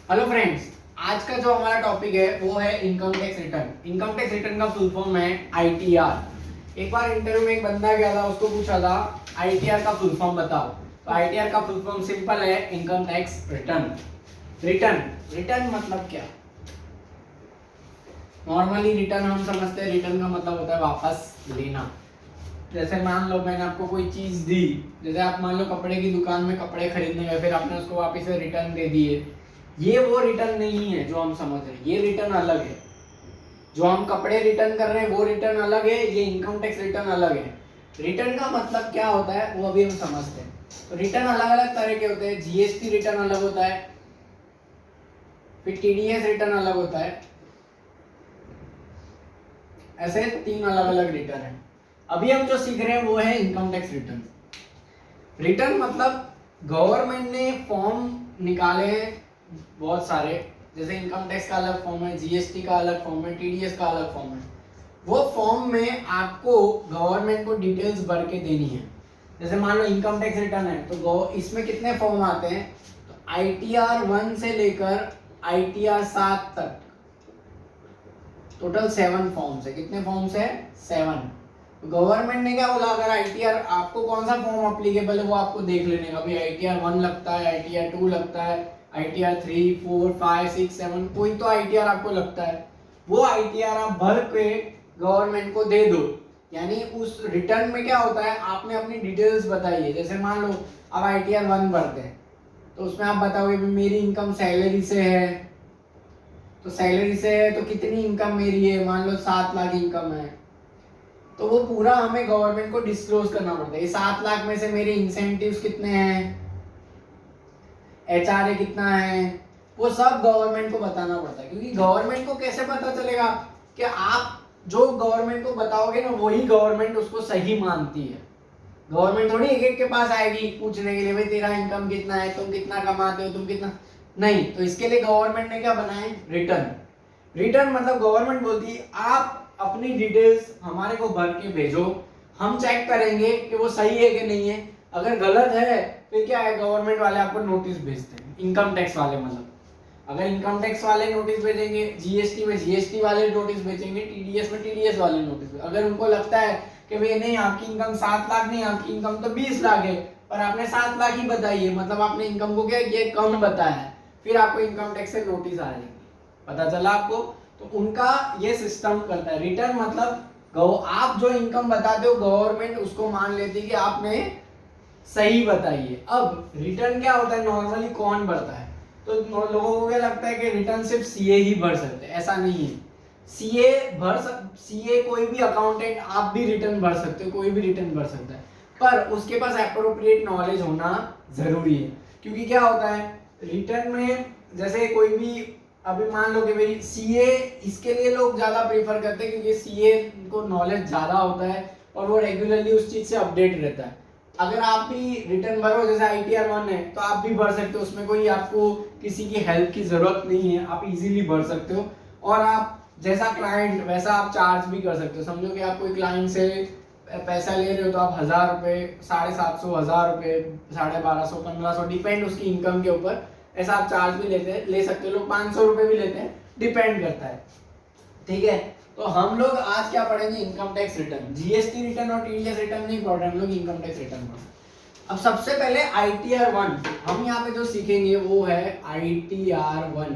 Hello friends, आज का जो हमारा टॉपिक है वो है income tax return. Income tax return का फुल फॉर्म है आईटीआर। एक बार इंटरव्यू में एक बंदा गया था, उसको पूछा था आईटीआर का फुल फॉर्म बताओ। तो आईटीआर का फुल फॉर्म सिंपल है, income tax return. Return return मतलब क्या? नॉर्मली रिटर्न हम समझते हैं, रिटर्न का मतलब होता है वापस लेना। जैसे मान लो मैंने आपको कोई चीज दी, जैसे आप मान लो कपड़े की दुकान में कपड़े खरीदने गए, फिर आपने उसको वापस से रिटर्न दे दिए। ये वो रिटर्न नहीं है जो हम समझ रहे हैं, ये रिटर्न अलग है। जो हम कपड़े रिटर्न कर रहे हैं वो रिटर्न अलग है, ये इनकम टैक्स रिटर्न अलग है। रिटर्न का मतलब क्या होता है वो अभी हम समझते हैं। तो रिटर्न अलग अलग तरह के होते हैं। जीएसटी रिटर्न अलग होता है, फिर टीडीएस रिटर्न अलग होता है। ऐसे 3 अलग अलग रिटर्न है। अभी हम जो सीख रहे हैं वो है इनकम टैक्स रिटर्न। रिटर्न मतलब गवर्नमेंट ने फॉर्म निकाले हैं बहुत सारे। जैसे इनकम टैक्स का अलग फॉर्म है, जीएसटी का अलग फॉर्म है, टीडीएस का अलग फॉर्म है। वो फॉर्म में आपको गवर्नमेंट को डिटेल्स भर के देनी है। जैसे मान लो इनकम टैक्स रिटर्न है तो इसमें कितने फॉर्म आते हैं? तो आईटीआर 1 से लेकर आईटीआर 7 तक टोटल 7 फॉर्म्स है। कितने फॉर्म्स है? 7। गवर्नमेंट ने क्या बोला, अगर आईटीआर आपको कौन सा फॉर्म अप्लीकेबल है वो आपको देख लेने का। भाई आईटीआर 1 लगता है, आईटीआर 2 लगता है, आईटीआर 3, 4, 5, 6, 7, कोई तो आईटीआर आपको लगता है। वो आईटीआर आप भर के गवर्नमेंट को दे दो। यानी उस रिटर्न में क्या होता है, आपने अपनी डिटेल्स बताई है। जैसे मान लो आप आईटीआर 1 भरते हैं तो उसमें आप बताओगे मेरी इनकम सैलरी से है। तो सैलरी से है तो कितनी इनकम मेरी है? मान लो 7 लाख इनकम है, तो वो पूरा हमें गवर्नमेंट को डिस्क्लोज करना पड़ता है। ये 7 लाख में से मेरे इंसेंटिव्स कितने हैं, एचआरए कितना है, वो सब गवर्नमेंट को बताना पड़ता है। क्योंकि गवर्नमेंट को कैसे पता चलेगा कि आप जो गवर्नमेंट को बताओगे ना वही गवर्नमेंट उसको सही मानती है। गवर्नमेंट थोड़ी एक एक के पास आएगी पूछने के लिए, भाई तेरा इनकम कितना है, तुम कितना कमाते हो, तुम कितना। नहीं, तो इसके लिए गवर्नमेंट ने क्या बनाए? रिटर्न। रिटर्न मतलब गवर्नमेंट बोलती है आप अपनी डिटेल्स हमारे को भर के भेजो, हम चेक करेंगे कि वो सही है कि नहीं है। अगर गलत है फिर क्या है, गवर्नमेंट वाले आपको नोटिस भेजते हैं, इनकम टैक्स वाले। मतलब अगर इनकम टैक्स वाले नोटिस भेजेंगे, जीएसटी में जीएसटी वाले नोटिस भेजेंगे, टीडीएस में टीडीएस वाले नोटिस भेजेंगे। अगर उनको लगता है कि भाई नहीं आपकी इनकम 7 लाख नहीं, आपकी इनकम तो 20 लाख है, पर आपने 7 लाख ही बताई है, मतलब आपने इनकम को क्या किया, कम बताया है, फिर आपको इनकम टैक्स से नोटिस आ जाएगी। पता चला आपको? तो उनका ये सिस्टम करता है। रिटर्न मतलब आप जो इनकम बताते हो गवर्नमेंट उसको मान लेती है कि आपने सही बताई है। अब रिटर्न क्या होता है, नॉर्मली कौन भरता है? तो लोगों को क्या लगता है कि रिटर्न सिर्फ सीए ही भर सकते हैं। ऐसा नहीं है। सीए कोई भी अकाउंटेंट आप भी रिटर्न भर सकते हो, कोई भी रिटर्न भर सकता है, पर उसके पास एप्रोप्रिएट नॉलेज होना जरूरी है। क्योंकि क्या होता है रिटर्न में, जैसे कोई भी अभी मान लो कि भाई सीए, इसके लिए लोग ज्यादा प्रेफर करते हैं क्योंकि सीए को नॉलेज ज्यादा होता है और वो रेगुलरली उस चीज से अपडेट रहता है। अगर आप भी रिटर्न भरो, जैसे आईटीआर 1 है तो आप भी भर सकते हो, उसमें कोई आपको किसी की हेल्प की जरूरत नहीं है, आप इजीली भर सकते हो। और आप जैसा क्लाइंट वैसा आप चार्ज भी कर सकते हो। समझो कि आप कोई क्लाइंट से पैसा ले रहे हो तो आप 1000 रुपये, 750, 1000 रुपये, 1250, 1500, डिपेंड उसकी इनकम के ऊपर, ऐसा आप चार्ज भी ले सकते हो। लोग 500 रुपये भी लेते हैं, डिपेंड करता है। ठीक है, तो हम लोग आज क्या पढ़ेंगे? Income tax return. GST return और टीडीएस रिटर्न नहीं पढ़ रहे हम लोग, इनकम टैक्स रिटर्न पढ़। अब सबसे पहले आईटीआर 1 हम यहाँ पे जो सीखेंगे वो है आईटीआर 1।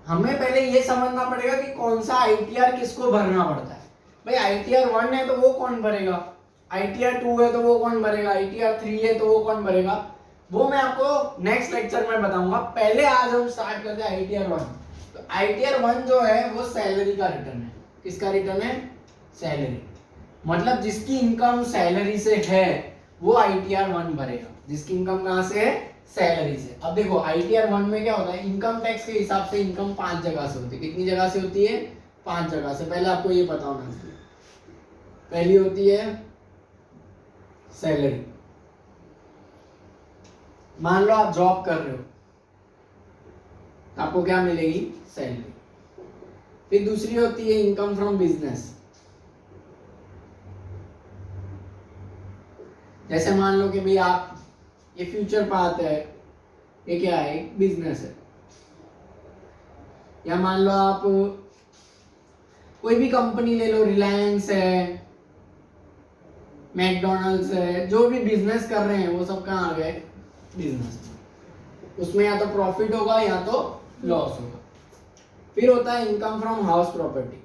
हमें पहले ये समझना पड़ेगा कि कौन सा आईटीआर किसको भरना पड़ता है। भाई आईटीआर 1 है तो वो कौन भरेगा, आईटीआर 2 है तो वो कौन भरेगा, आईटीआर 3 है तो वो कौन भरेगा, वो मैं आपको नेक्स्ट लेक्चर में बताऊंगा। पहले आज हम स्टार्ट करते हैं आईटीआर 1। तो आईटीआर 1 जो है वो सैलरी का रिटर्न है। किसका रिटर्न है? सैलरी। मतलब जिसकी इनकम सैलरी से है वो आईटीआर 1 भरेगा। जिसकी इनकम कहां से है? सैलरी से। अब देखो आईटीआर 1 में क्या होता है, इनकम टैक्स के हिसाब से इनकम 5 जगह से होती है। कितनी जगह से होती है? 5 जगह से। पहले आपको ये पता होना चाहिए। पहली होती है सैलरी। मान लो आप जॉब कर रहे हो, आपको क्या मिलेगी? सैलरी। फिर दूसरी होती है इनकम फ्रॉम बिजनेस। जैसे मान लो कि भाई आप, ये फ्यूचर पाथ है, ये क्या है, एक बिजनेस है। या मान लो आप कोई भी कंपनी ले लो, रिलायंस है, मैकडोनल्ड्स है, जो भी बिजनेस कर रहे हैं वो सब कहाँ आ गए, बिजनेस। उसमें या तो प्रॉफिट होगा या तो लॉस होगा। फिर होता है इनकम फ्रॉम हाउस प्रॉपर्टी।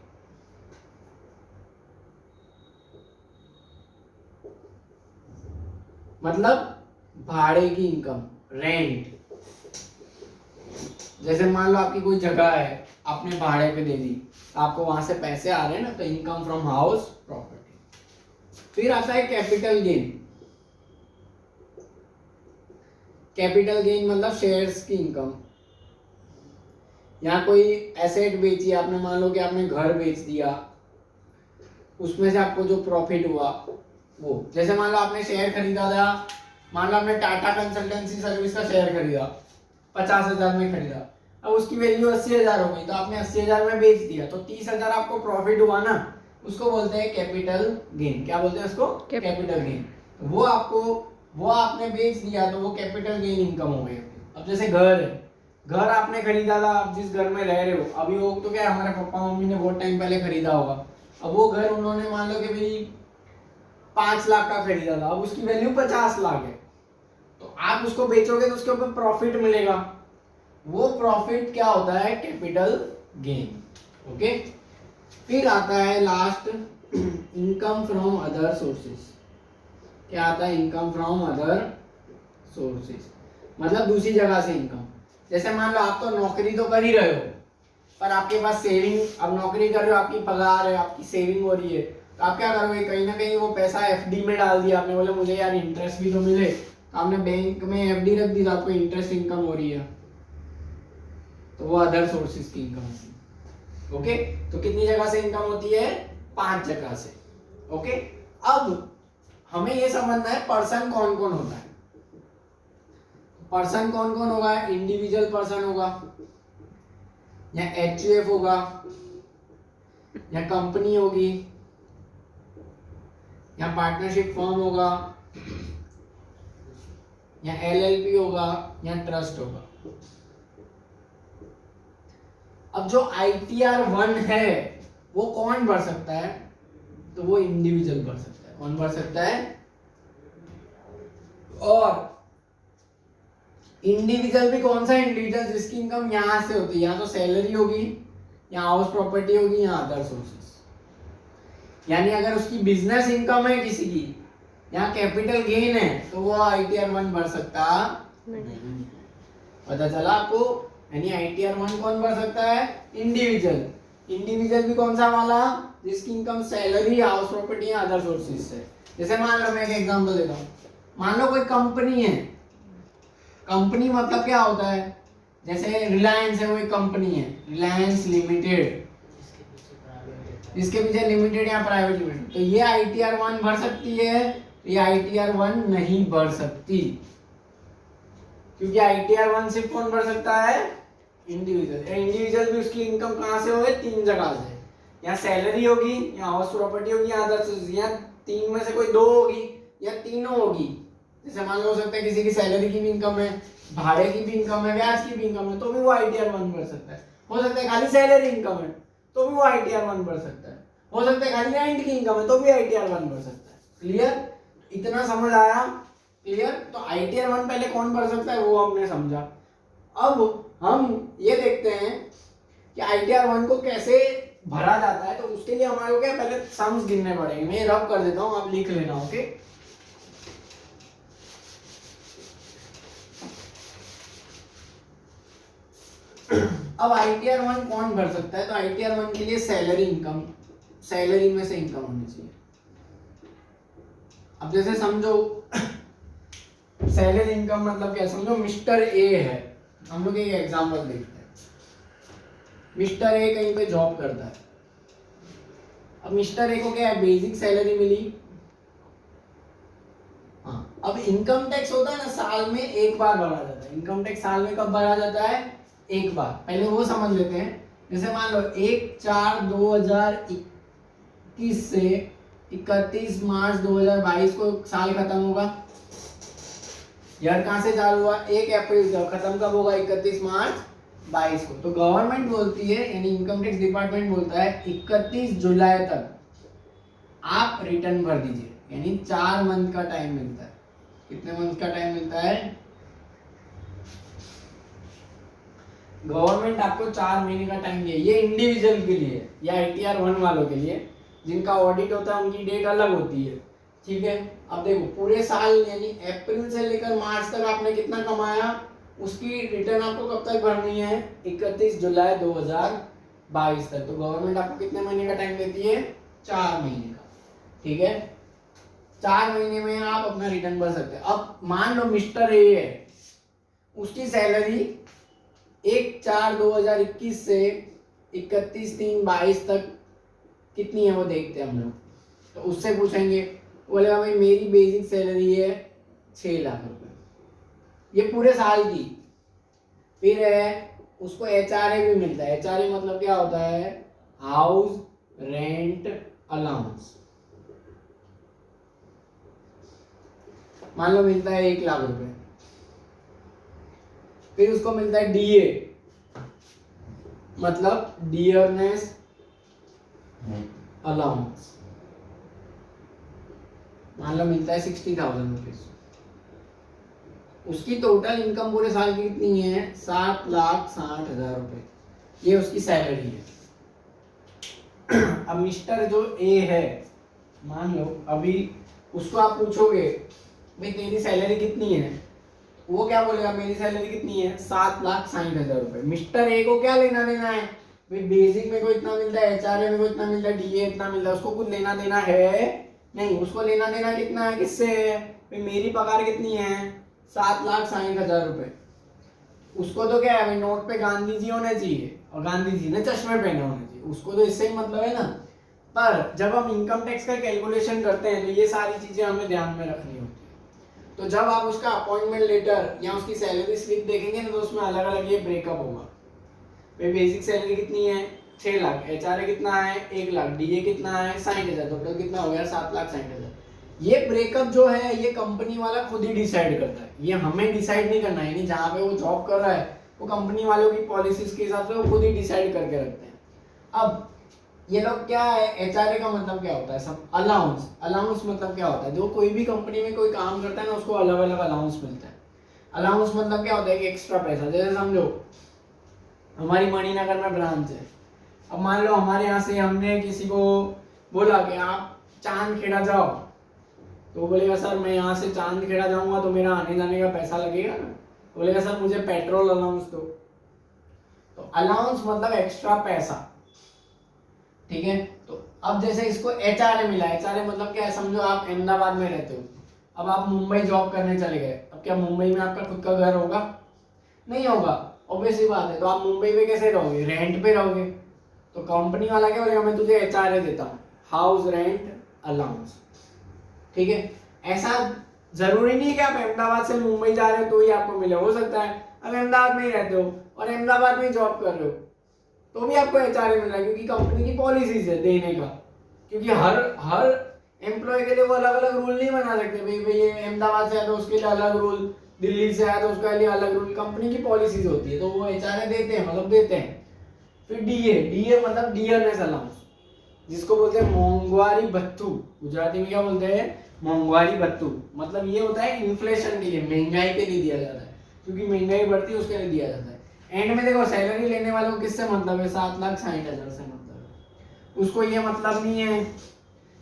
मतलब भाड़े की इनकम, रेंट। जैसे मान लो आपकी कोई जगह है, आपने भाड़े पे दे दी, आपको वहां से पैसे आ रहे हैं ना, तो इनकम फ्रॉम हाउस प्रॉपर्टी। फिर आता है कैपिटल गेन। कैपिटल गेन मतलब शेयर्स की इनकम। यहाँ कोई एसेट बेची आपने, मान लो कि आपने घर बेच दिया, उसमें से आपको जो प्रॉफिट हुआ वो, जैसे मान लो आपने शेयर खरीदा था, मान लो आपने टाटा कंसल्टेंसी सर्विस का शेयर खरीदा, 50,000 में खरीदा, अब उसकी वैल्यू 80,000 हो गई, तो आपने 80,000 में बेच दिया, तो 30,000 आपको प्रॉफिट हुआ ना, उसको बोलते हैं कैपिटल गेन। क्या बोलते हैं उसको, कैपिटल गेन। वो आपको, वो आपने बेच दिया तो वो कैपिटल गेन इनकम हो गई। अब जैसे घर है, घर आपने खरीदा था, आप जिस घर में रह रहे हो अभी, वो तो क्या हमारे पापा मम्मी ने बहुत टाइम पहले खरीदा होगा, अब वो घर उन्होंने मान लो कि भाई 5 लाख का खरीदा था, अब उसकी वैल्यू 50 लाख है, तो आप उसको बेचोगे तो उसके ऊपर प्रॉफिट मिलेगा, वो प्रॉफिट क्या होता है, कैपिटल गेन। ओके। फिर आता है last, income from other sources. क्या आता है, इनकम फ्रॉम अदर सोर्सेस, मतलब दूसरी जगह से इनकम। जैसे मान लो आप तो नौकरी तो कर ही रहे हो, पर आपके पास सेविंग, अब नौकरी कर रहे हो, आपकी पगार है, आपकी सेविंग हो रही है, तो आप क्या करोगे, कहीं ना कहीं वो पैसा एफडी में डाल दिया आपने, बोले मुझे यार इंटरेस्ट भी तो मिले, तो आपने बैंक में एफडी रख दी, तो आपको इंटरेस्ट इनकम हो रही है, तो वो अदर सोर्सेज की इनकम होती है। ओके, तो कितनी जगह से इनकम होती है, 5 जगह से। ओके, अब हमें ये समझना है पर्सन कौन कौन होता है। पर्सन कौन कौन होगा, इंडिविजुअल पर्सन होगा, या एचयूएफ होगा, या कंपनी होगी, या पार्टनरशिप फर्म होगा, या एलएलपी होगा, या ट्रस्ट होगा। अब जो ITR 1 है वो कौन भर सकता है, तो वो इंडिविजुअल भर सकता है। कौन भर सकता है, और इंडिविजुअल भी कौन सा इंडिविजुअल, जिसकी इनकम यहां से होती है, या तो सैलरी होगी, या हाउस प्रॉपर्टी होगी, या अदर सोर्सेस। यानी अगर उसकी बिजनेस इनकम है किसी की, यहाँ कैपिटल गेन है, तो वो ITR 1 भर सकता नहीं। पता चला आपको, यानी ITR 1 कौन भर सकता है, इंडिविजुअल। इंडिविजुअल भी कौन सा वाला, जिसकी इनकम सैलरी, हाउस प्रॉपर्टी या अदर सोर्सेज से। जैसे मान लो, मैं एक एग्जांपल देता हूँ, मान लो कोई कंपनी है, कंपनी मतलब क्या होता है, जैसे रिलायंस है, वो एक कंपनी है, रिलायंस लिमिटेड, इसके पीछे लिमिटेड या प्राइवेट लिमिटेड, तो ये ITR 1 भर सकती है, ये ITR 1 नहीं भर सकती, क्योंकि ITR 1 सिर्फ कौन भर सकता है, इंडिविजुअल। इंडिविजुअल भी उसकी इनकम कहाँ से होगी, 3 जगह से, या सैलरी होगी, या हाउस प्रॉपर्टी होगी, या अदर सोर्सेज, या 3 में से कोई 2 होगी, या तीनों होगी। जैसे मान लो हो सकता है किसी की सैलरी की भी इनकम है, भाड़े की भी इनकम है, ब्याज की भी इनकम है, तो भी वो ITR 1 भर सकता है। हो सकता है खाली सैलरी इनकम है, तो भी वो ITR 1 भर सकता है। हो सकता है खाली रेंट की इनकम है, तो भी ITR 1 भर सकता है। क्लियर, इतना समझ आया, क्लियर। तो ITR 1 पहले कौन भर सकता है वो हमने समझा। अब हम ये देखते हैं कि ITR 1 को कैसे भरा जाता है, तो उसके लिए हमारे को क्या, पहले सम्स गिनने पड़ेंगे। मैं रब कर देता हूँ, आप लिख लेना। ओके, अब ITR 1 कौन भर सकता है, तो ITR 1 के लिए सैलरी इनकम, सैलरी में से इनकम होनी चाहिए। अब जैसे समझो सैलरी इनकम मतलब क्या, समझो मिस्टर ए है, हम लोग एक एग्जांपल देखते हैं। मिस्टर ए कहीं पे जॉब करता है, अब मिस्टर ए को क्या है, बेसिक सैलरी मिली। हाँ, अब इनकम टैक्स होता है ना, साल में एक बार भरा जाता है। इनकम टैक्स साल में कब भरा जाता है, एक बार। पहले वो समझ लेते हैं। जैसे मान लो 1/4/2021 से 31 मार्च 2022 को साल खत्म होगा। ईयर कहाँ से चालू हुआ, 1 अप्रैल से, खत्म कब होगा, 31 मार्च 22 को। तो गवर्नमेंट बोलती है, यानी इनकम टैक्स डिपार्टमेंट बोलता है 31 जुलाई तक आप रिटर्न भर दीजिए, यानी 4 मंथ का टाइम मिलता है। कितने मंथ का टाइम मिलता है, गवर्नमेंट आपको 4 महीने का टाइम दिया। ये इंडिविजुअल के लिए या ITR 1 वालों के लिए, जिनका ऑडिट होता है उनकी डेट अलग होती है, ठीक है। अब देखो पूरे साल यानी अप्रैल से लेकर मार्च तक आपने कितना कमाया, उसकी रिटर्न आपको कब तक भरनी है, 31 जुलाई 2022 तक। तो गवर्नमेंट आपको कितने महीने का टाइम देती है, 4 महीने का, ठीक है। 4 महीने में आप अपना रिटर्न भर सकते हैं। अब मान लो मिस्टर ए है, उसकी सैलरी 1/4/2021 से 31/3/22 तक कितनी है वो देखते हैं हम लोग। तो उससे पूछेंगे, बोलेगा भाई मेरी बेसिक सैलरी है 6 लाख रुपए, ये पूरे साल की। फिर है उसको HRA भी मिलता है। HRA मतलब क्या होता है, हाउस रेंट अलाउंस। मान लो मिलता है 1 लाख रुपए। फिर उसको मिलता है DA, मतलब डियरनेस अलाउंस, मान लो मिलता है 60,000 रुपीज। उसकी टोटल इनकम पूरे साल की कितनी है, 7,60,000 रुपए, ये उसकी सैलरी है। अब मिस्टर जो ए है, मान लो अभी उसको आप पूछोगे भाई तेरी सैलरी कितनी है, वो क्या बोलेगा, मेरी सैलरी कितनी है, 7,60,000 रुपए। मिस्टर ए को क्या लेना देना है, भाई बेसिक में को इतना मिलता है, HRA में को इतना मिलता है, DA इतना मिलता है, उसको कुछ लेना देना है नहीं। उसको लेना देना कितना है, किससे है, भाई मेरी पगार कितनी है, 7,60,000 रुपए। उसको तो क्या है भाई, नोट पे गांधी जी होने चाहिए और गांधी जी ने चश्मे पहने होने चाहिए, उसको तो इससे ही मतलब है ना। पर जब हम इनकम टैक्स का कैलकुलेशन करते हैं तो ये सारी चीजें हमें ध्यान में रखनी होती है। तो जब आप उसका अपॉइंटमेंट लेटर या उसकी सैलरी स्लिप देखेंगे ना, तो उसमें अलग अलग ये ब्रेकअप होगा। भाई बेसिक सैलरी कितनी है, 6 लाख, HRA कितना है, 1 लाख, DA कितना है, 60,000, टोटल कितना हो गया, 7,60,000। ये ब्रेकअप जो है ये कंपनी वाला खुद ही डिसाइड करता है, ये हमें डिसाइड नहीं करना है। यानी जहाँ पे वो जॉब कर रहा है वो कंपनी वालों की पॉलिसीज के हिसाब से वो खुद ही डिसाइड करके रखते हैं। अब ये लोग क्या है, HRA का मतलब क्या होता है, सब अलाउंस। अलाउंस मतलब क्या होता है, जो कोई भी कंपनी में कोई काम करता है ना, उसको अलग अलग अलाउंस मिलता है। अलाउंस मतलब क्या होता है कि एक्स्ट्रा पैसा। जैसे समझो हमारी मणिनगर में ब्रांच है, अब मान लो हमारे यहाँ से हमने किसी को बोला कि आप चांदखेड़ा जाओ, तो वो बोलेगा सर मैं यहाँ से चांदखेड़ा जाऊंगा तो मेरा आने जाने का पैसा लगेगा ना, तो बोलेगा सर मुझे पेट्रोल अलाउंस दो। तो अलाउंस मतलब एक्स्ट्रा पैसा, ठीक है। तो अब जैसे इसको HRA मिला, HRA मतलब क्या है, समझो आप अहमदाबाद में रहते हो, अब आप मुंबई जॉब करने चले गए। अब क्या मुंबई में आपका खुद का घर होगा, नहीं होगा, ऑब्वियस ही बात है। तो आप मुंबई में कैसे रहोगे, रेंट पे रहोगे। तो कंपनी वाला क्या बोलेगा, मैं तुझे HRA देता हूँ, हाउस रेंट अलाउंस, ठीक है। ऐसा जरूरी नहीं कि आप अहमदाबाद से मुंबई जा रहे हो तो ही आपको मिले, हो सकता है आप अहमदाबाद में ही रहते हो और अहमदाबाद में जॉब कर रहे हो तो भी आपको HRA मिल रहा है, क्योंकि कंपनी की पॉलिसीज है देने का। क्योंकि हर एम्प्लॉय के लिए वो अलग अलग रूल नहीं बना सकते, भाई भाई ये अहमदाबाद से आया तो उसके लिए अलग रूल, दिल्ली से आया तो उसके लिए अलग रूल, कंपनी की पॉलिसीज होती है तो वो HRA देते हैं, मतलब देते हैं। फिर DA मतलब डियरनेस अलाउंस, जिसको बोलते हैं मोंगवारी भत्तू, गुजराती में क्या बोलते हैं, मोंगवारी भत्तू। मतलब ये होता है इन्फ्लेशन के लिए, महंगाई के लिए दिया जाता है, क्योंकि महंगाई बढ़ती है उसके लिए दिया जाता है। एंड में देखो सैलरी लेने वालों को किससे मतलब है, 7,60,000 से मतलब है। उसको ये मतलब नहीं है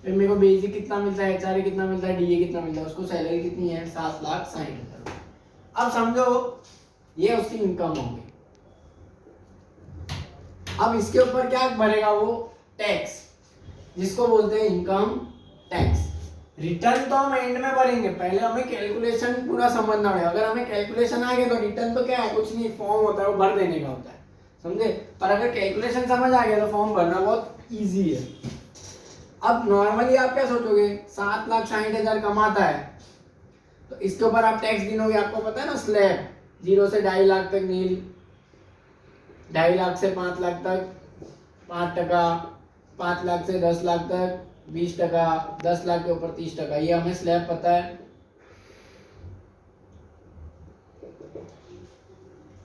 मेरे को बेसिक कितना मिलता है, HRA कितना मिलता है, DA कितना मिलता है, उसको सैलरी कितनी है, 7,60,000। अब समझो ये उसकी इनकम होगी। अब इसके ऊपर क्या भरेगा वो, टैक्स, जिसको बोलते हैं इनकम टैक्स। रिटर्न तो हम एंड में भरेंगे, पहले हमें कैलकुलेशन पूरा समझना है। अगर हमें कैलकुलेशन आ गया तो रिटर्न तो क्या है, कुछ नहीं, फॉर्म होता है वो भर देने का होता है, समझे। पर अगर कैलकुलेशन समझ आ गया तो फॉर्म भरना बहुत इजी है। अब नॉर्मली आप क्या सोचोगे, 7,60,000 कमाता है तो इसके ऊपर आप टैक्स गिनोगे, आपको पता है ना स्लैब, 0 से 2.5 लाख तक नील, 2.5 लाख से 5 लाख तक 5%, 5 लाख से 10 लाख तक 20%, 10 लाख के ऊपर 30%, ये हमें स्लैब पता है।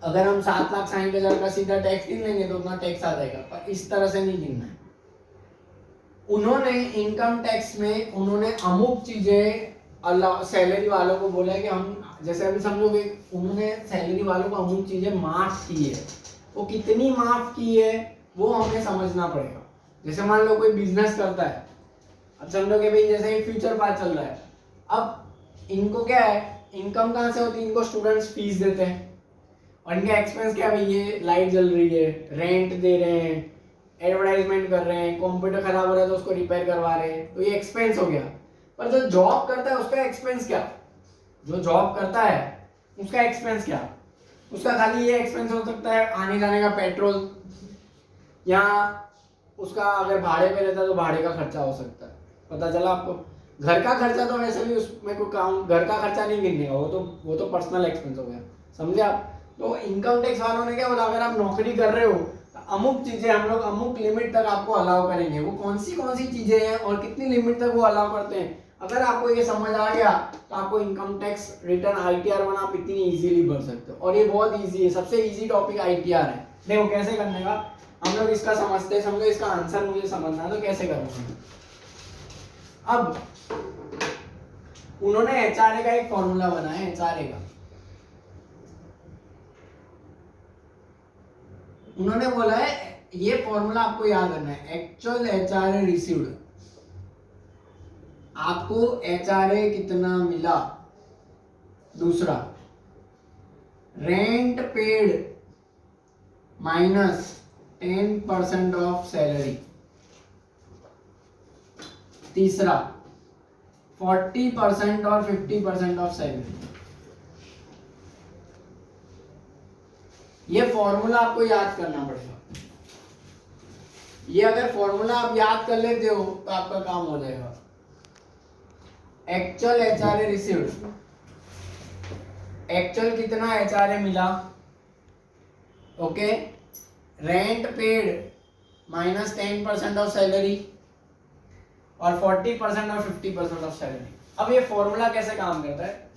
अगर हम 7,60,000 का सीधा टैक्स गिन लेंगे तो उतना टैक्स आ जाएगा, पर इस तरह से नहीं गिनना है। उन्होंने इनकम टैक्स में उन्होंने अमुक चीजें अल्लाह सैलरी वालों को बोला है कि हम, जैसे अभी समझोगे, उन्होंने सैलरी वालों को अमुक चीजें माफ की है, वो कितनी माफ की है वो हमें समझना पड़ेगा। जैसे मान लो कोई बिजनेस करता है, अब समझो कि भाई जैसे फ्यूचर पाथ चल रहा है, अब इनको क्या है, इनकम कहाँ से होती है, इनको स्टूडेंट्स फीस देते हैं और इनका एक्सपेंस क्या है भाई, ये लाइट जल रही है, रेंट दे रहे हैं, एडवर्टाइजमेंट कर रहे हैं, कंप्यूटर खराब हो रहा है तो उसको रिपेयर करवा रहे हैं, तो ये एक्सपेंस हो गया। पर जो जॉब करता है उसका एक्सपेंस क्या, जो जॉब करता है उसका एक्सपेंस क्या, उसका खाली ये एक्सपेंस हो सकता है आने जाने का पेट्रोल, या उसका अगर भाड़े पे रहता है तो भाड़े का खर्चा हो सकता है। पता चला आपको, घर का खर्चा तो वैसे भी उसमें कोई काम, घर का खर्चा नहीं गिनने का, वो तो पर्सनल एक्सपेंस हो गया, समझे आप। तो इनकम टैक्स वालों ने क्या बोला, अगर आप नौकरी कर रहे हो तो अमुक चीजें हम लोग अमुक लिमिट तक आपको अलाउ करेंगे। वो कौन सी चीजें हैं और कितनी लिमिट तक वो अलाउ करते हैं, अगर आपको ये समझ आ गया तो आपको इनकम टैक्स रिटर्न ITR 1 आप इतनी इजीली भर सकते हो। और ये बहुत इजी है, सबसे इजी टॉपिक ITR है। देखो कैसे करने का, हम लोग इसका समझते हैं, समझो इसका आंसर मुझे समझना है तो कैसे करोगे। अब उन्होंने HRA का एक फॉर्मूला बनाया है, HRA का उन्होंने बोला है, ये फॉर्मूला आपको याद करना है, एक्चुअल HRA रिसीव्ड, आपको HRA कितना मिला, दूसरा rent paid minus 10% of salary, तीसरा 40% और 50% ऑफ सैलरी। ये फॉर्मूला आपको याद करना पड़ेगा। ये अगर फॉर्मूला आप याद कर लेते हो तो आपका काम हो जाएगा। एक्चुअल HRA रिसीव्ड, एक्चुअल कितना HRA मिला, okay, rent paid minus 10% of salary और 40% और 50% ऑफ सैलरी। अब ये फॉर्मूला कैसे काम करता है,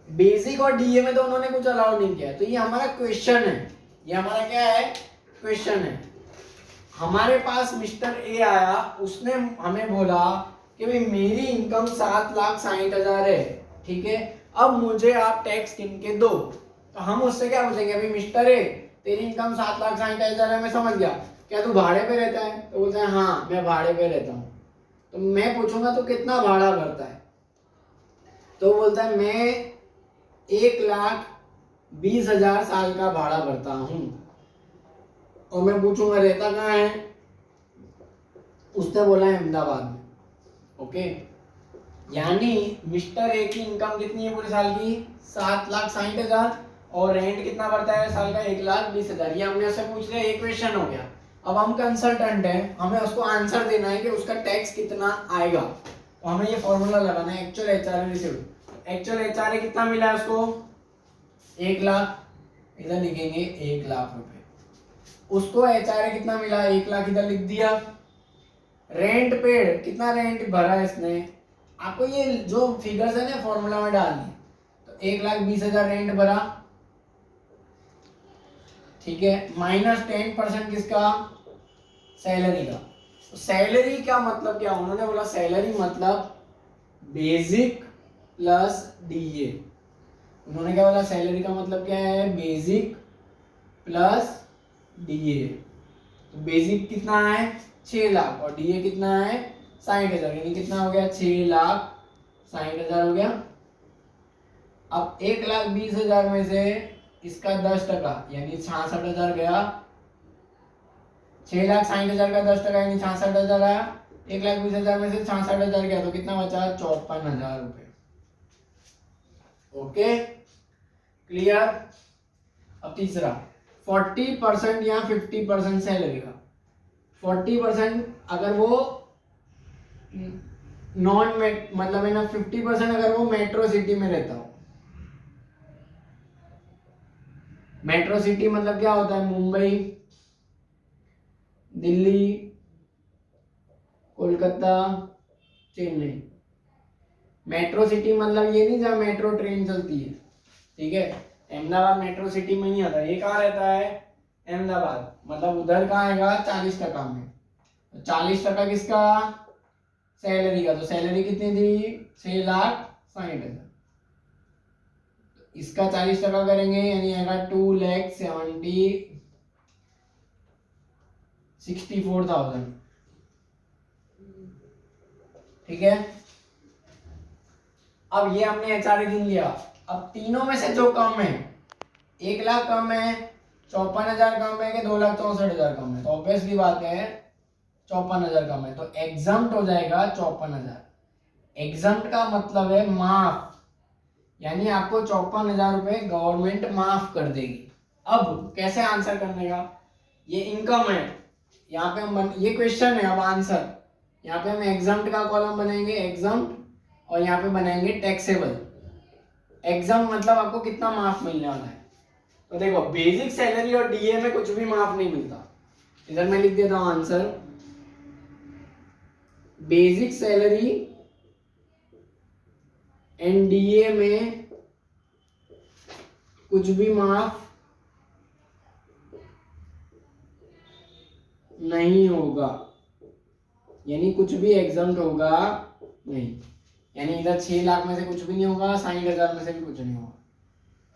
बेसिक और DA में तो उन्होंने कुछ अलाउ नहीं किया है, तो ये हमारा क्वेश्चन है, ये हमारा क्या है, क्वेश्चन है। हमारे पास मिस्टर ए आया, उसने हमें बोला कि भाई मेरी इनकम 7,60,000 है, ठीक है, अब मुझे आप टैक्स गिन के दो। तो हम उससे क्या पूछेंगे, भाई मिस्टर ए तेरी इनकम 7,60,000 है, मैं समझ गया, क्या तू भाड़े पे रहता है, तो बोलता है हाँ मैं भाड़े पे रहता हूँ। तो मैं पूछूंगा तो कितना भाड़ा भरता है, तो बोलता है मैं 1,20,000 साल का भाड़ा भरता हूँ। और मैं पूछूंगा रहता कहाँ है, उसने बोला है अहमदाबाद में, ओके। यानी मिस्टर ए की इनकम कितनी है पूरे साल की, 7,60,000, और रेंट कितना भरता है साल का, 1,20,000। ये हमने उससे पूछ लिया, एक क्वेश्चन हो गया। अब हम कंसल्टेंट हैं, हमें उसको आंसर देना है कि उसका टैक्स कितना आएगा, तो हमें ये फॉर्मूला लगाना है, actual HRA received. Actual HRA कितना मिला है उसको, 1,00,000, इधर लिखेंगे 1,00,000 रुपए। उसको HRA कितना मिला, 1,00,000 इधर लिख दिया। रेंट पेड, कितना रेंट भरा इसने, आपको ये जो फिगर्स है ना फॉर्मूला में डालनी, तो 1,20,000 रेंट भरा, ठीक है, माइनस 10% किसका, सैलरी का। तो सैलरी का मतलब क्या, उन्होंने बोला सैलरी मतलब बेसिक प्लस DA। उन्होंने क्या बोला, सैलरी का मतलब क्या है, बेसिक प्लस DA। तो बेसिक कितना है 6,00,000 और DA कितना है 60,000, यानी कितना हो गया 6,60,000 हो गया। अब 1,20,000 में से इसका 10% यानी 66,000 गया, 6,60,000 का 10% यानी 66,000 आया, 1,20,000 में से 66,000 गया तो कितना बचा, 54,000 रुपए। Okay clear. अब तीसरा 40% या 50% सैलरी का। 40% अगर वो नॉन मतलब है ना, 50% अगर वो मेट्रो सिटी में रहता हो। मेट्रो सिटी मतलब क्या होता है, मुंबई, दिल्ली, कोलकाता, चेन्नई। मेट्रो सिटी मतलब ये नहीं जहाँ मेट्रो ट्रेन चलती है, ठीक है, अहमदाबाद मेट्रो सिटी में नहीं आता, ये कहाँ रहता है, अहमदाबाद, मतलब उधर कहाँ आएगा 40% में। 40% किसका, सैलरी का। तो सैलरी कितनी थी, 6,60,000। इसका 40% करेंगे यानी आएगा 2,64,000। ठीक है, अब ये हमने एचआरए गिन लिया। अब तीनों में से जो कम है, 1,00,000 कम है, 54,000 कम है कि 2,64,000 कम है, तो ऑब्वियसली बात है 54,000 कम है, तो एग्जम्प्ट हो जाएगा 54,000। एग्जम्प्ट का मतलब है माफ, यानी आपको 54,000 रुपए गवर्नमेंट माफ कर देगी। अब कैसे आंसर करने का, ये इनकम है, यहाँ पे हम ये क्वेश्चन है, अब आंसर यहाँ पे हम एग्जम्प्ट का कॉलम बनाएंगे, एग्जम्प्ट, और यहाँ पे बनाएंगे टैक्सेबल। एग्जाम मतलब आपको कितना माफ मिलने वाला है, तो देखो बेसिक सैलरी और डीए में कुछ भी माफ नहीं मिलता। इधर मैं लिख देता हूं answer, basic salary and DA में कुछ भी माफ नहीं होगा, यानी कुछ भी एग्जाम्प्ट होगा नहीं, यानी इधर 6,00,000 में से कुछ भी नहीं होगा, 60,000 में से भी कुछ नहीं होगा।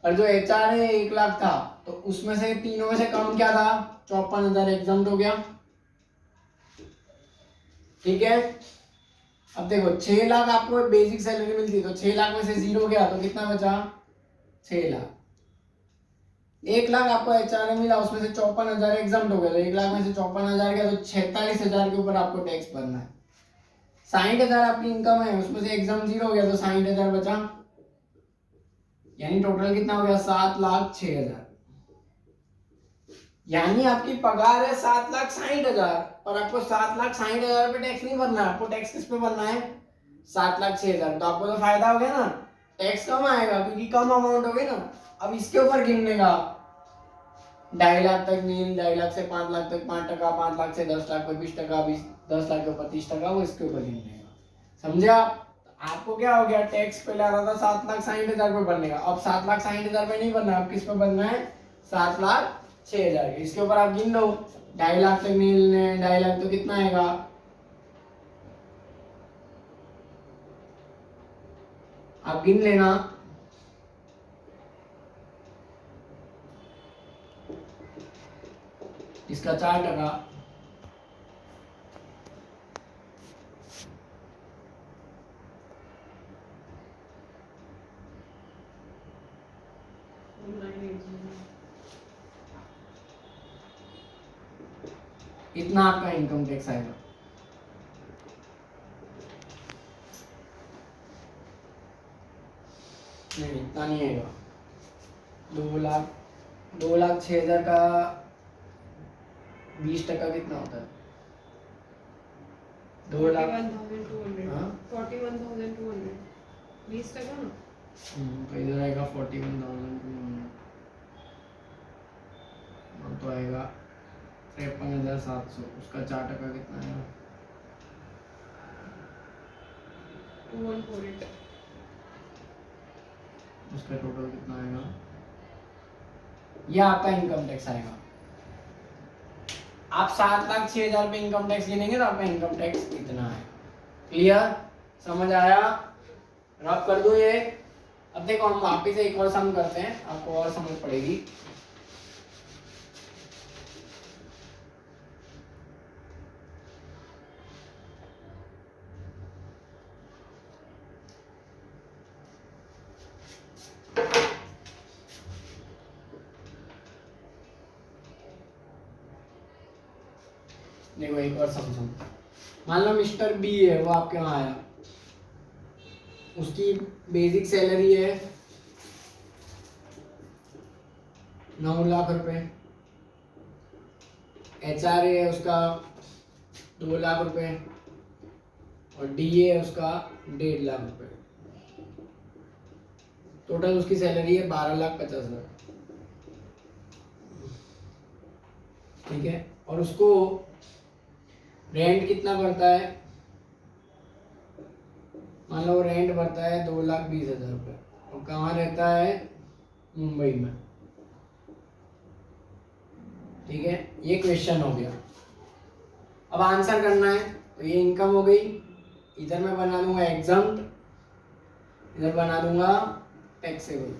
और जो एचआर है 1,00,000 था, तो उसमें से तीनों में से कम क्या था, 54,000 एग्जाम्प्ट हो गया। ठीक है, अब देखो 6,00,000 आपको बेसिक सैलरी मिलती, तो 6,00,000 में से 0 गया तो कितना बचा, 6,00,000। 1,00,000 आपको एचआरए मिला, उसमें से 54,000 एग्जाम्प्ट हो गया, तो 1,00,000 में से 54,000 गया, तो 46,000 के ऊपर आपको टैक्स भरना है। 60,000 आपकी इनकम है, उसमें से एग्जाम 0 हो गया, तो 60,000 बचा, यानी टोटल कितना हो गया, 7,06,000। यानी आपकी पगार है 7,60,000, और आपको 7,60,000 पे टैक्स नहीं भरना है, आपको टैक्स किस पे भरना है, 7,06,000। तो आपको तो फायदा हो गया ना, टैक्स कम आएगा क्योंकि कम अमाउंट हो गई ना। अब इसके ऊपर गिनने का, 2.5 लाख तक नील, 2.5 लाख से 5 लाख तक 5%, 5 लाख से 10 लाख पे 20%, 10 लाख के ऊपर 30%, वो इसके ऊपर गिनने का। समझे आप, आपको क्या हो गया, टैक्स पहले आ रहा था 7,60,000 पे भरने का, अब 7,60,000 पे नहीं भरना, अब किस पे भरना है, 7,06,000 के। इसके ऊपर आप गिन लो, 2.5 लाख तक नील ने, 2.5 लाख तो कितना आएगा, आप गिन लेना। इसका 4%, इतना आपका इनकम टैक्स आएगा। नहीं, इतना नहीं आएगा, 2,06,000 का 20% कितना होता है, 2,41,200, 20% ना, तो इधर आएगा 41,200, तो आएगा 53,700, उसका 4% कितना आएगा, 2148। उसका टोटल कितना आएगा, यह आपका इनकम टैक्स आएगा। आप 7,06,000 पे इनकम टैक्स गिनेंगे तो आपका इनकम टैक्स इतना है। क्लियर, समझ आया, रब कर दो ये। अब देखो हम वापिस एक और सम करते हैं, आपको और समझ पड़ेगी। देखो एक और समझो, मान लो मिस्टर बी है, वो आपके वहां आया, उसकी बेसिक सैलरी है 9,00,000 रुपए, एचआरए है उसका 2,00,000 रुपए, और डीए है उसका 1.5 लाख रुपए। टोटल उसकी सैलरी है 12,50,000। ठीक है, और उसको रेंट कितना भरता है, मान लो रेंट भरता है 2,20,000 रुपये, और कहाँ रहता है, मुंबई में। ठीक है, ये क्वेश्चन हो गया। अब आंसर करना है, तो ये इनकम हो गई, इधर मैं बना दूंगा एग्जाम्प्ट, इधर बना दूंगा टैक्सेबल।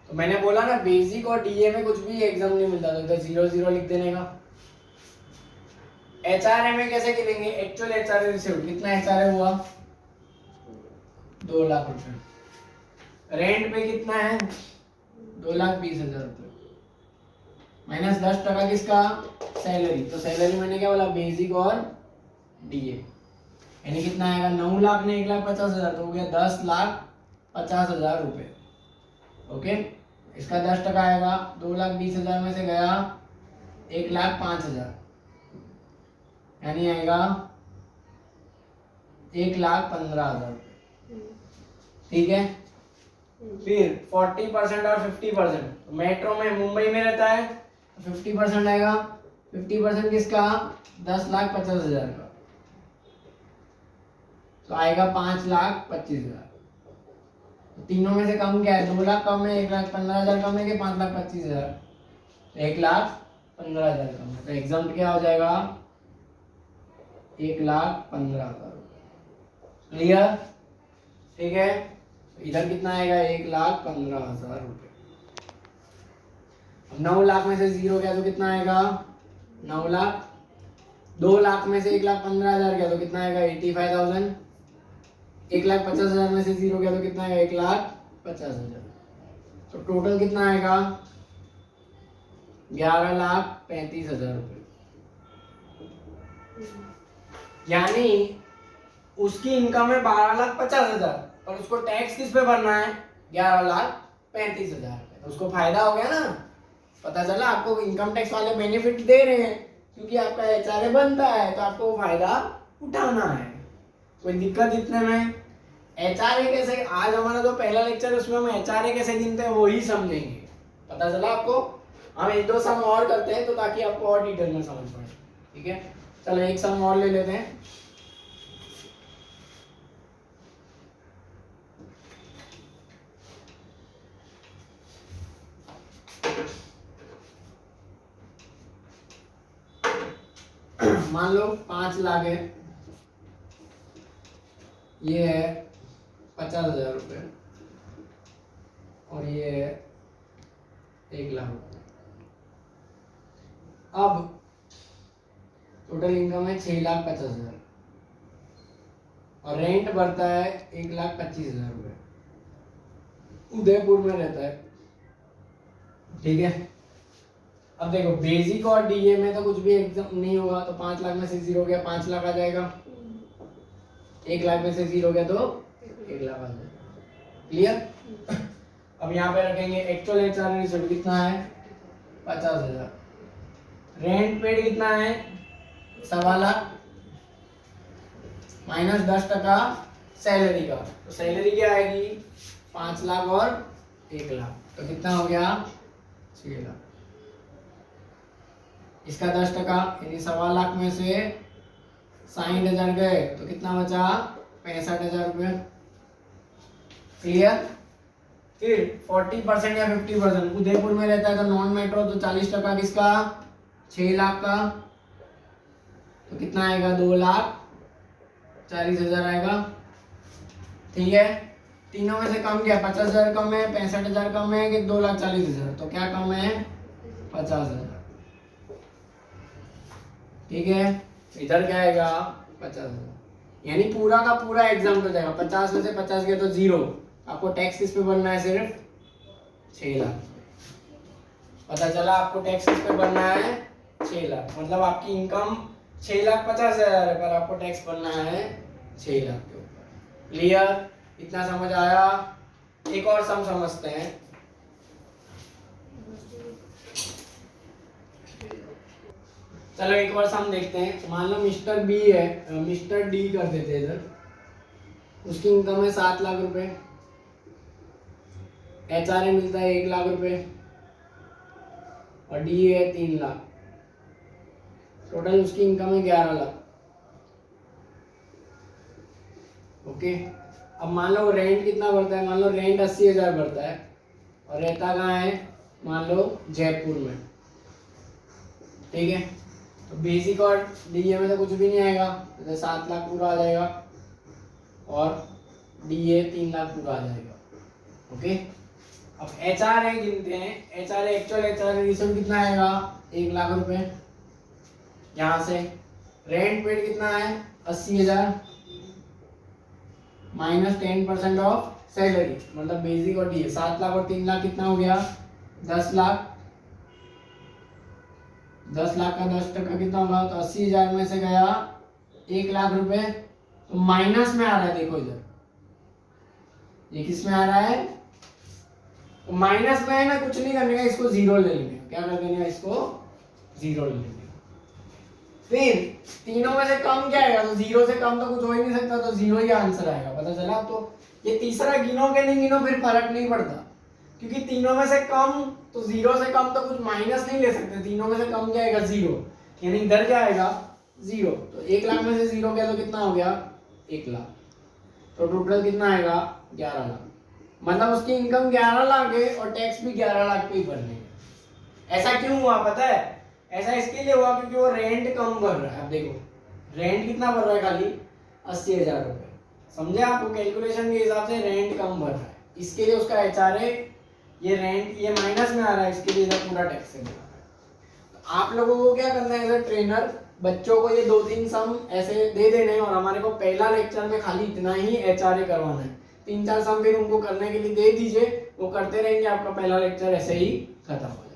तो मैंने बोला ना बेसिक और डीए में कुछ भी एग्जाम नहीं मिलता, तो इधर 0 0 लिख देने का। एचआरए में कैसे गिनेंगे, एक्चुअल एचआरए रिसीव्ड, कितना एचआरए हुआ 2 लाख रुपए। रेंट पे कितना है 2,20,000 रुपए, माइनस 10% किसका, सैलरी। तो सैलरी मैंने क्या बोला, बेसिक और डीए, यानी कितना आएगा 9 लाख ने 1,50,000, तो हो गया 10,50,000 रुपए। ओके, इसका 10% आएगा, 2,20,000 में से गया 1,05,000, यानी आएगा 1,15,000 रुपए। ठीक है, फिर 40% और 50%, मेट्रो में मुंबई में रहता है 50% आएगा, 50% किसका 10,50,000 का, तो आएगा 5,25,000। तीनों में से कम क्या है, 2 लाख कम है, 1,15,000 कम है कि 5,25,000, 1,15,000 कम है, तो एग्जाम क्या हो जाएगा 1,15,000। क्लियर, ठीक है, इधर कितना आएगा 1,15,000 रुपए। अब 9 लाख में से 0 गया तो कितना आएगा 9 लाख, 2 लाख में से 1,15,000 गया तो कितना आएगा 85,000, 1,50,000 में से 0 गया तो कितना आएगा 1,50,000, तो टोटल कितना आएगा 11,35,000 रुपए। यानी उसकी इनकम है 12,50,000 और उसको टैक्स किस पे भरना है 11,35,000, तो उसको फायदा हो गया ना। पता चला आपको इनकम टैक्स वाले बेनिफिट दे रहे हैं क्योंकि आपका एचआरए बनता है, तो आपको वो फायदा उठाना है। कोई दिक्कत इतने में, एचआरए कैसे, आज हमारा जो पहला लेक्चर है उसमें हम एचआरए कैसे गिनते हैं वो ही समझेंगे। पता चला आपको, हम 1-2 सम और करते हैं तो ताकि आपको और डिटेल में समझ पाए। ठीक है, चलो एक सम और ले लेते हैं। मान लो 5 लाख है, ये है 50,000 रुपये और ये है 1 लाख रुपये। अब टोटल इनकम है 6,50,000 और रेंट बढ़ता है 1,25,000 रुपये, उदयपुर में रहता है। ठीक है, अब देखो बेसिक और डीए में तो कुछ भी एग्जाम नहीं होगा, तो 5 लाख में से 0 गया 5 लाख आ जाएगा, 1 लाख में से 0 गया तो 1 लाख आ जाएगा। क्लियर, अब यहाँ पे रखेंगे एक्चुअल एचआरए रिसीव्ड कितना है 50,000, रेंट पेड कितना है 1.25 लाख, माइनस 10% सैलरी का, तो सैलरी क्या आएगी 5 लाख और 1 लाख, तो कितना हो गया 6 लाख। इसका 10% यानी 1.25 लाख में से 60,000 गए तो कितना बचा 65,000 रुपये। क्लियर, फिर 40% या 50%, उदयपुर में रहता है तो नॉन मेट्रो, तो 40% किसका 6 लाख का, तो कितना आएगा 2,40,000 आएगा। ठीक है, तीनों में से कम क्या 50,000 कम है, 65,000 कम है कि 2,40,000, तो क्या कम है 50,000। ठीक है, इधर क्या आएगा 50,000, यानी पूरा का पूरा एग्जाम हो जाएगा। 50 में से 50 गया तो 0, आपको टैक्स किस पे भरना है सिर्फ 6 लाख। पता चला आपको टैक्स किस पे भरना है 6 लाख, मतलब आपकी इनकम 6,50,000 है पर आपको टैक्स भरना है 6 लाख के ऊपर। क्लियर, इतना समझ आया। एक और सम समझते हैं। चलो एक और सम देखते हैं। मान लो मिस्टर बी है, मिस्टर डी कर देते हैं इधर, उसकी इनकम है 7 लाख रुपए, एचआरए मिलता है 1 लाख रुपए और डी है 3 लाख, टोटल उसकी इनकम है 11 लाख। ओके, अब मान लो रेंट कितना भरता है, मान लो रेंट 80,000 भरता है और रहता कहाँ है, मान लो जयपुर में, ठीक है। तो बेसिक और डीए में तो कुछ भी नहीं आएगा, तो 7 लाख पूरा आ जाएगा और डीए 3 लाख पूरा आ जाएगा। ओके, अब एचआर है गिनते हैं, एचआर एक्चुअल एचआर रेशियो कितना आएगा, 1 लाख रुपए। यहाँ से रेंट पेड कितना है, 80,000 माइनस 10% ऑफ सैलरी, मतलब बेसिक और डीए 7 लाख और 3 लाख कितना हो गया, 10 लाख। 10 लाख का 10% कितना होगा, तो 80,000 में से गया 1 लाख रुपए, तो माइनस में आ रहा है। देखो इधर ये किस में आ रहा है, तो माइनस में है ना, कुछ नहीं करने का, इसको जीरो ले लेंगे। क्या कर देंगे, इसको जीरो ले लेंगे। फिर तीनों में से कम क्या आएगा, तो जीरो से कम तो कुछ हो ही नहीं सकता, तो जीरो ही आंसर आएगा। पता चला। तो ये तीसरा गिनो के नहीं गिनो फिर फर्क नहीं पड़ता, क्योंकि तीनों में से कम, तो जीरो से कम तो कुछ माइनस नहीं ले सकते। तीनों में से कम क्या आएगा, जीरो, यानी इधर क्या आएगा, जीरो। तो 1 लाख में से जीरो गया तो कितना हो गया, 1 लाख। तो टोटल कितना आएगा, 11 लाख। मतलब उसकी इनकम 11 लाख है और टैक्स भी 11 लाख पे ही भरने है। ऐसा क्यों हुआ पता है, ऐसा इसके लिए हुआ क्योंकि वो रेंट कम भर रहा है। अब देखो रेंट कितना भर रहा है, खाली 80,000 रुपए। समझे आपको, कैलकुलेशन के हिसाब से रेंट कम भर रहा है, इसके लिए उसका एचआर है, ये रेंट ये माइनस में आ रहा है, इसके लिए इधर पूरा टैक्स है। तो आप लोगों को क्या करना है, एज अ ट्रेनर बच्चों को ये 2-3 सम ऐसे दे देने हैं, और हमारे को पहला लेक्चर में खाली इतना ही एचआरए करवाना है। 3-4 सम फिर उनको करने के लिए दे दीजिए, वो करते रहेंगे, आपका पहला लेक्चर ऐसे ही खत्म हो जाएगा।